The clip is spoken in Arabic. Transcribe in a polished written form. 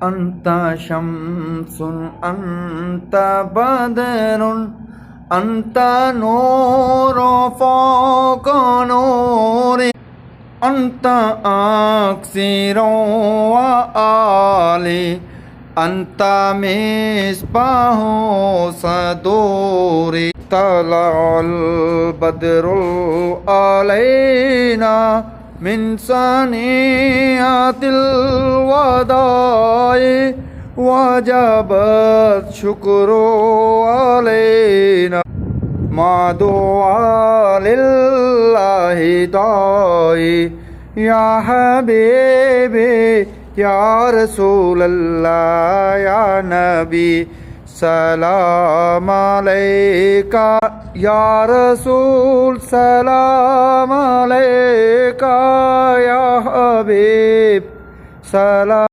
أنت شمس أنت بدر أنت نور فوق نور أنت أكسر وآلي أنت مصباح صدوري طلع البدر علينا من ثنيات الوداع وجب الشكر علينا ما دعا لله داعي يا حبيبي يا رسول الله يا نبي سلام عليك يا رسول سلام عليك يا حبيب سلام